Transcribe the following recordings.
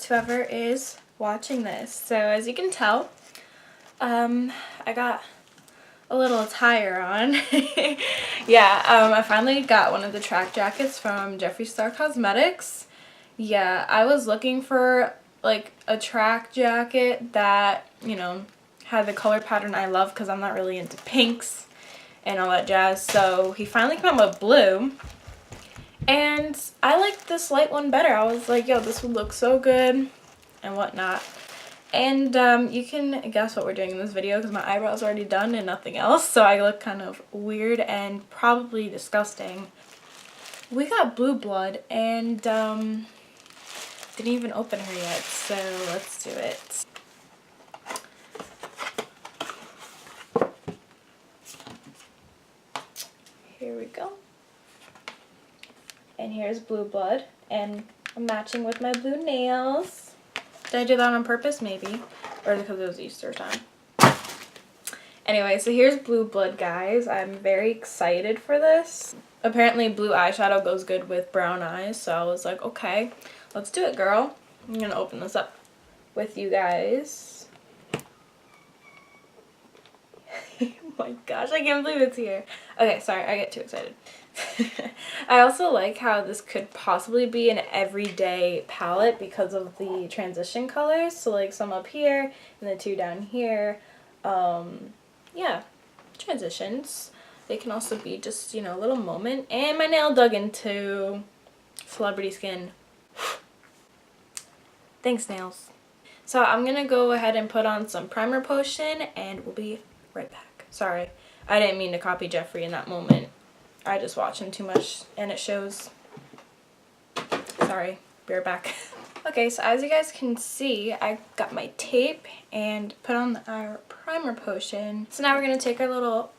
whoever is watching this. So as you can tell, I got a little attire on. Yeah, I finally got one of the track jackets from Jeffree Star Cosmetics. Yeah, I was looking for like a track jacket that, you know, had the color pattern I love because I'm not really into pinks and all that jazz. So he finally came out with blue. And I liked this light one better. I was like, yo, this would look so good and whatnot. And you can guess what we're doing in this video because my eyebrows are already done and nothing else. So I look kind of weird and probably disgusting. We got Blue Blood and didn't even open her yet. So let's do it. Here we go. And here's Blue Blood, and I'm matching with my blue nails. Did I do that on purpose? Maybe. Or because it was Easter time. Anyway, so here's Blue Blood, guys. I'm very excited for this. Apparently blue eyeshadow goes good with brown eyes, so I was like, okay, let's do it, girl. I'm gonna open this up with you guys. Oh my gosh, I can't believe it's here. Okay, sorry, I get too excited. I also like how this could possibly be an everyday palette because of the transition colors. So like some up here and the two down here. Yeah, transitions. They can also be just, you know, a little moment. And my nail dug into celebrity skin. Thanks, nails. So I'm gonna go ahead and put on some primer potion and we'll be right back. Sorry, I didn't mean to copy Jeffree in that moment. I just watch him too much and it shows. Sorry, be right back. Okay, so as you guys can see, I got my tape and put on our primer potion. So now we're going to take our little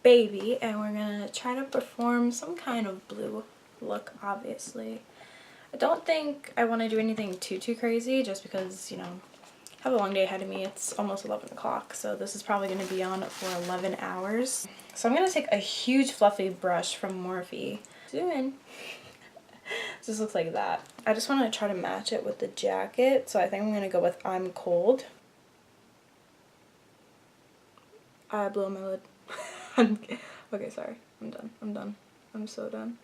baby and we're going to try to perform some kind of blue look, obviously. I don't think I want to do anything too crazy just because, you know, I have a long day ahead of me. It's almost 11 o'clock, so this is probably going to be on for 11 hours. So I'm going to take a huge fluffy brush from Morphe. Zoom in. This looks like that. I just want to try to match it with the jacket, so I think I'm going to go with I'm Cold. I blew my lid. Okay, sorry. I'm done. I'm done. I'm so done.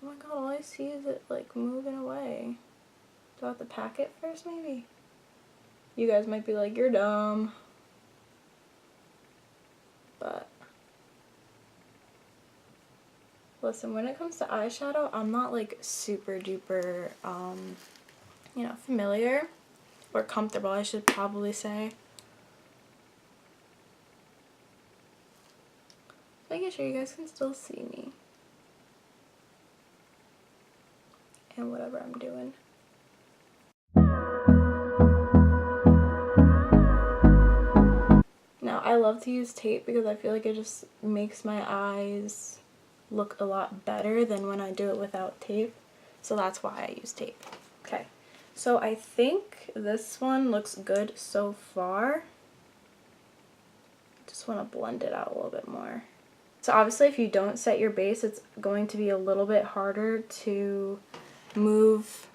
Oh my god, all I see is it like moving away. Do I have to pack it first, maybe? You guys might be like, you're dumb. But listen, when it comes to eyeshadow, I'm not like super duper, you know, familiar or comfortable, I should probably say. Making sure you guys can still see me and whatever I'm doing. Now, I love to use tape because I feel like it just makes my eyes look a lot better than when I do it without tape. So that's why I use tape. Okay, so I think this one looks good so far. Just want to blend it out a little bit more. So obviously if you don't set your base, it's going to be a little bit harder to move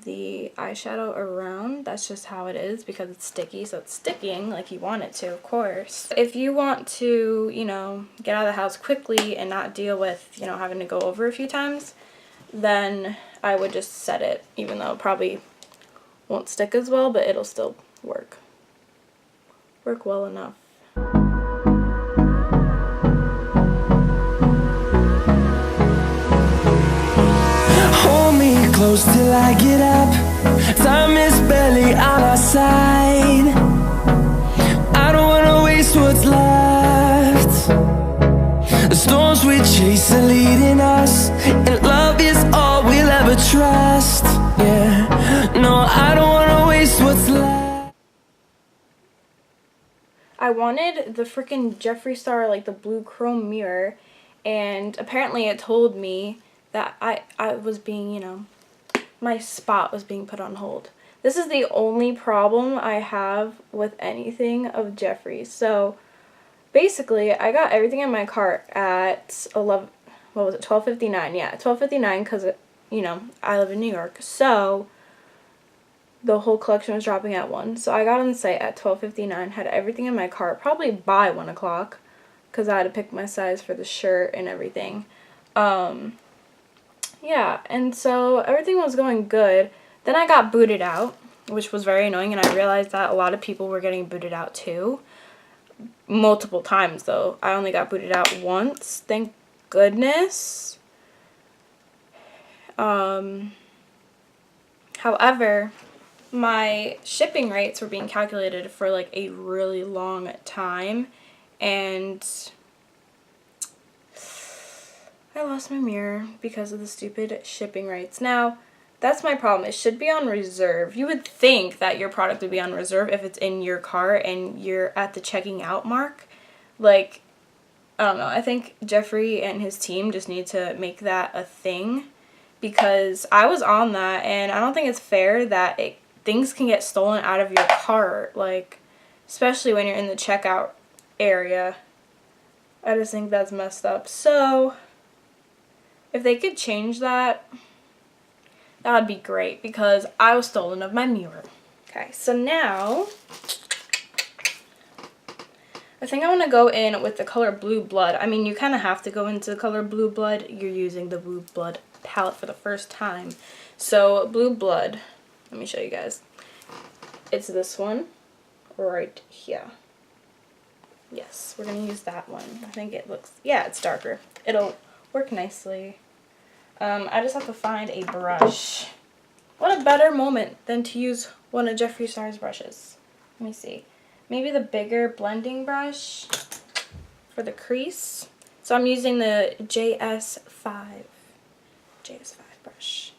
the eyeshadow around. That's just how it is because it's sticky, so it's sticking like you want it to, of course. If you want to, you know, get out of the house quickly and not deal with, you know, having to go over a few times, then I would just set it, even though it probably won't stick as well, but it'll still work well enough. Close till I get up. Time is barely on our side. I don't wanna waste what's left. The storms we chase are leading us, and love is all we'll ever trust. Yeah, no, I don't wanna waste what's left. I wanted the freaking Jeffree Star, like the blue chrome mirror, and apparently it told me that I was being, you know, my spot was being put on hold. This is the only problem I have with anything of Jeffree. So basically I got everything in my cart at 12:59. Yeah, 12:59 because you know, I live in New York. So the whole collection was dropping at 1. So I got on the site at 12:59, had everything in my cart, probably by 1 o'clock, because I had to pick my size for the shirt and everything. Yeah, and so everything was going good. Then I got booted out, which was very annoying, and I realized that a lot of people were getting booted out too. Multiple times, though. I only got booted out once, thank goodness. However, my shipping rates were being calculated for like a really long time, and I lost my mirror because of the stupid shipping rates. Now, that's my problem. It should be on reserve. You would think that your product would be on reserve if it's in your cart and you're at the checking out mark. Like, I don't know. I think Jeffree and his team just need to make that a thing, because I was on that, and I don't think it's fair that things can get stolen out of your cart, like, especially when you're in the checkout area. I just think that's messed up. So if they could change that, that would be great, because I was stolen of my mirror. Okay, so now I think I want to go in with the color Blue Blood. I mean, you kind of have to go into the color Blue Blood. You're using the Blue Blood palette for the first time. So Blue Blood, let me show you guys. It's this one right here. Yes, we're going to use that one. I think it looks, yeah, it's darker. It'll work nicely. I just have to find a brush. What a better moment than to use one of Jeffree Star's brushes. Let me see. Maybe the bigger blending brush for the crease. So I'm using the JS5 brush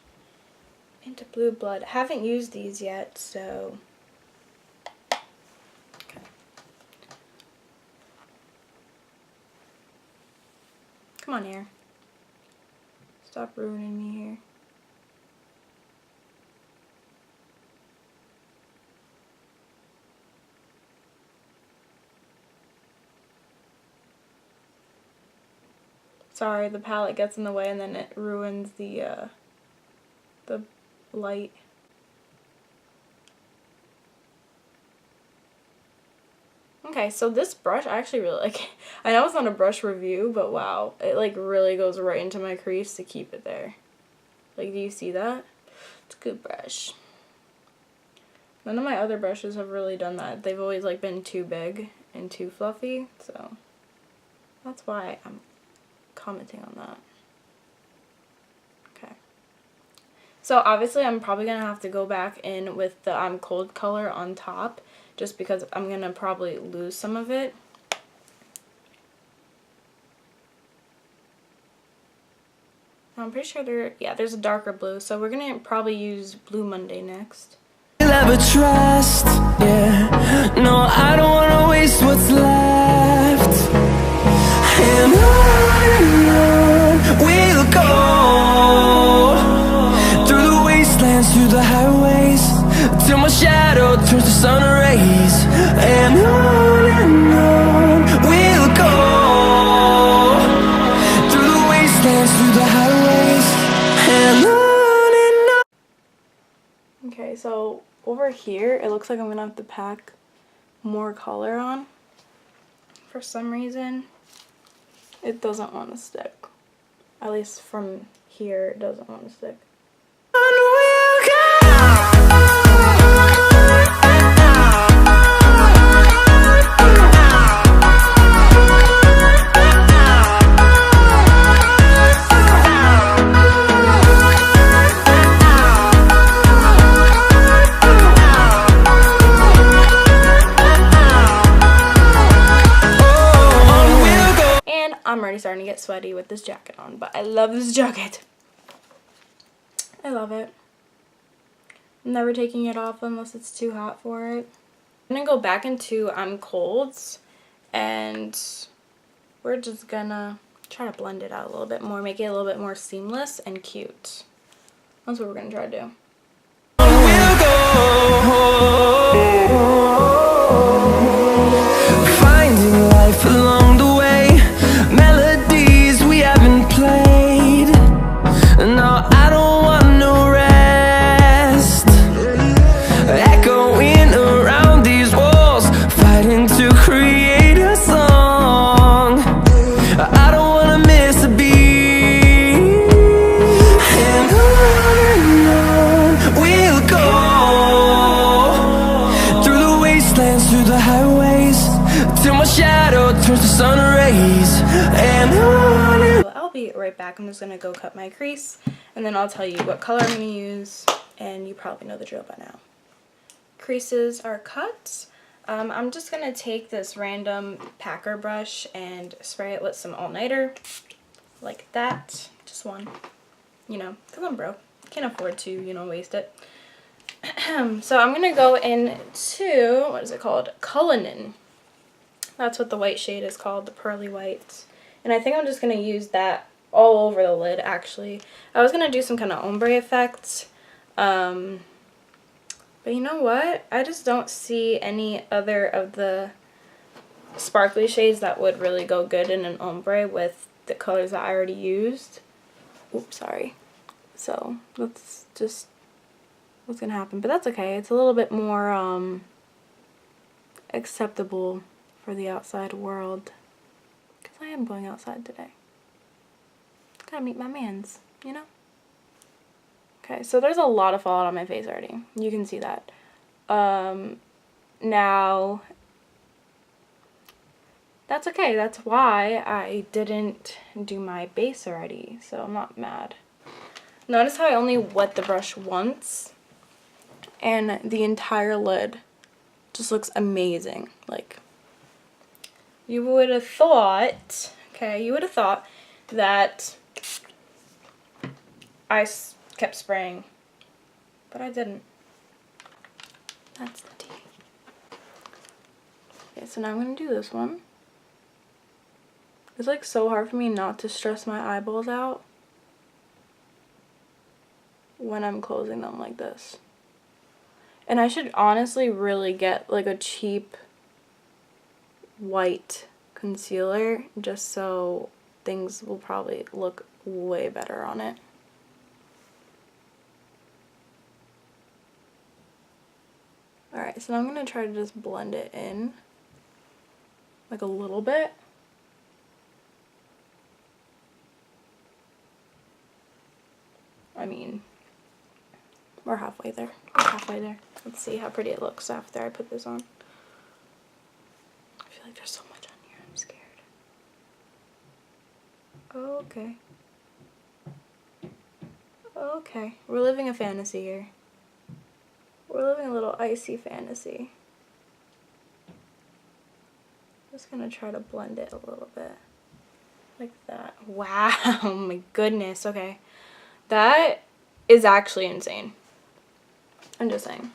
into Blue Blood. I haven't used these yet, so okay. Come on here. Stop ruining me here. Sorry, the palette gets in the way and then it ruins the light. Okay, so this brush, I actually really like it. I know it's not a brush review, but wow, it like really goes right into my crease to keep it there. Like, do you see that? It's a good brush. None of my other brushes have really done that. They've always like been too big and too fluffy, so that's why I'm commenting on that. Okay. So obviously I'm probably going to have to go back in with the I'm Cold color on top, just because I'm going to probably lose some of it. I'm pretty sure there's a darker blue, so we're going to probably use Blue Monday next. You'll ever trust, yeah. No, I don't wanna waste what's left. And on we'll go, through the wastelands, through the highways, till my shadow turns to sun rays. And on we'll go, through the wastelands, through the highways, and on. Okay, so over here, it looks like I'm going to have to pack more color on. For some reason, it doesn't want to stick. At least from here, it doesn't want to stick. I'm already starting to get sweaty with this jacket on, but I love this jacket. I love it. I'm never taking it off unless it's too hot for it. I'm gonna go back into I'm Colds, and we're just gonna try to blend it out a little bit more, make it a little bit more seamless and cute. That's what we're gonna try to do. Finding life along the way, melodies we haven't played. No, I don't want be right back. I'm just going to go cut my crease, and then I'll tell you what color I'm going to use, and you probably know the drill by now. Creases are cut. I'm just going to take this random packer brush and spray it with some all-nighter, like that. Just one, you know, because I'm broke. Can't afford to, you know, waste it. So I'm going to go into, what is it called? Cullinan. That's what the white shade is called, the pearly white. And I think I'm just going to use that all over the lid, actually. I was going to do some kind of ombre effect. But you know what? I just don't see any other of the sparkly shades that would really go good in an ombre with the colors that I already used. Oops, sorry. So that's just what's going to happen. But that's okay. It's a little bit more acceptable for the outside world. Because I am going outside today. Gotta meet my mans, you know? Okay, so there's a lot of fallout on my face already. You can see that. Now, that's okay. That's why I didn't do my base already, so I'm not mad. Notice how I only wet the brush once, and the entire lid just looks amazing. Like, you would have thought, okay, you would have thought that I kept spraying, but I didn't. That's the tea. Okay, so now I'm going to do this one. It's like so hard for me not to stress my eyeballs out when I'm closing them like this. And I should honestly really get like a cheap white concealer just so things will probably look way better on it. Alright, so now I'm going to try to just blend it in like a little bit. I mean, we're halfway there. We're halfway there. Let's see how pretty it looks after I put this on. I feel like there's so much on here. I'm scared. Okay. Okay. We're living a fantasy here. We're living a little icy fantasy. Just gonna try to blend it a little bit. Like that. Wow, my goodness. Okay. That is actually insane. I'm just saying.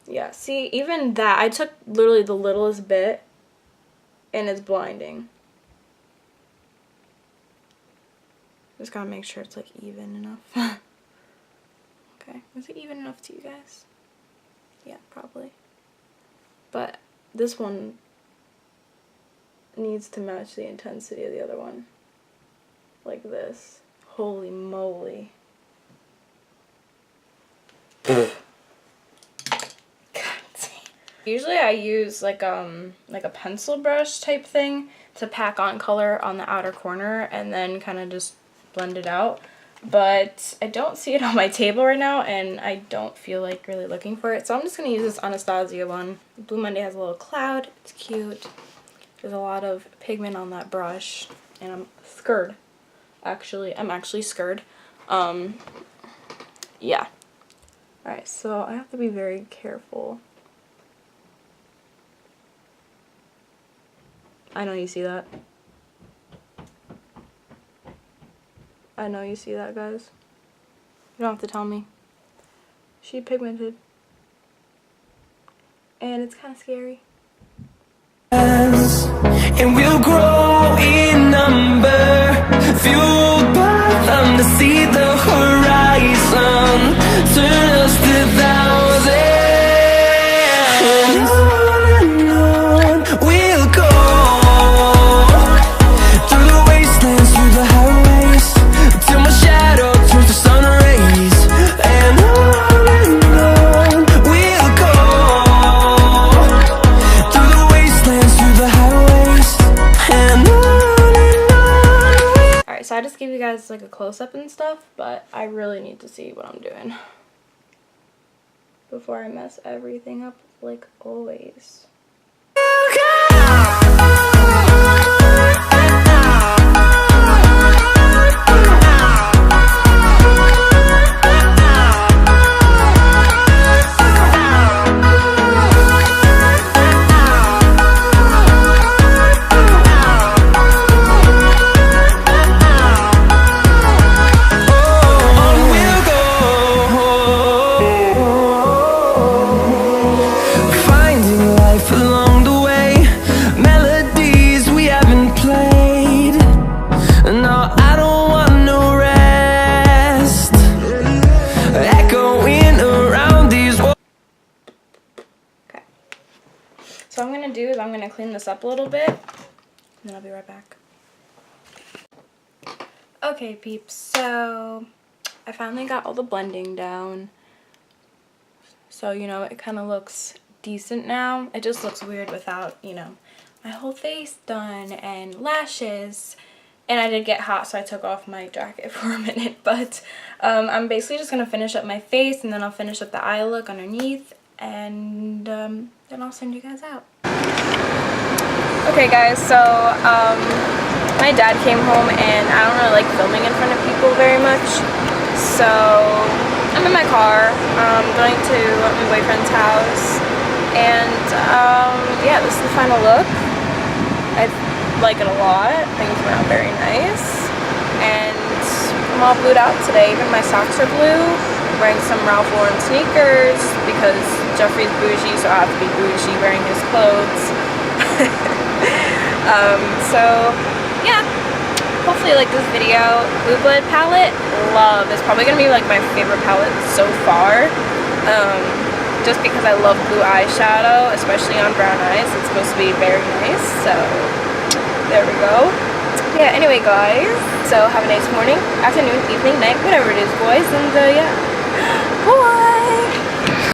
Yeah, see, even that, I took literally the littlest bit and it's blinding. Just gotta make sure it's like even enough. Okay, is it even enough to you guys? Yeah, probably. But this one needs to match the intensity of the other one. Like this. Holy moly. God damn. Usually I use like a pencil brush type thing to pack on color on the outer corner and then kind of just blend it out. But I don't see it on my table right now and I don't feel like really looking for it. So I'm just going to use this Anastasia one. Blue Monday has a little cloud. It's cute. There's a lot of pigment on that brush, and I'm scared. Actually, I'm actually scared. Yeah. Alright, so I have to be very careful. I know you see that. I know you see that, guys. You don't have to tell me. She pigmented. And it's kind of scary. And we'll grow in number, fueled by them to see the horizon, turn us to thousands. And on we'll go, through the wastelands, through the highways, till my shadow turns to sun rays. And on we'll go, through the wastelands, through the highways, and on. Alright, so I just gave you guys like a close-up and stuff, but I really need to see what I'm doing. before I mess everything up like always. So what I'm going to do is I'm going to clean this up a little bit, and then I'll be right back. Okay, peeps, so I finally got all the blending down. So, you know, it kind of looks decent now. It just looks weird without, you know, my whole face done and lashes. And I did get hot, so I took off my jacket for a minute. But I'm basically just going to finish up my face, and then I'll finish up the eye look underneath. And then I'll send you guys out. Okay guys, so my dad came home and I don't really like filming in front of people very much. So I'm in my car, going to my boyfriend's house, and yeah, this is the final look. I like it a lot. Things went out very nice, and I'm all blued out today. Even my socks are blue. I'm wearing some Ralph Lauren sneakers because Jeffree's bougie, so I have to be bougie wearing his clothes. So yeah, hopefully you like this video. Blue Blood palette, love. It's probably gonna be like my favorite palette so far, just because I love blue eyeshadow, especially on brown eyes. It's supposed to be very nice, so there we go. Yeah, anyway guys, so have a nice morning, afternoon, evening, night, whatever it is, boys, and yeah, bye.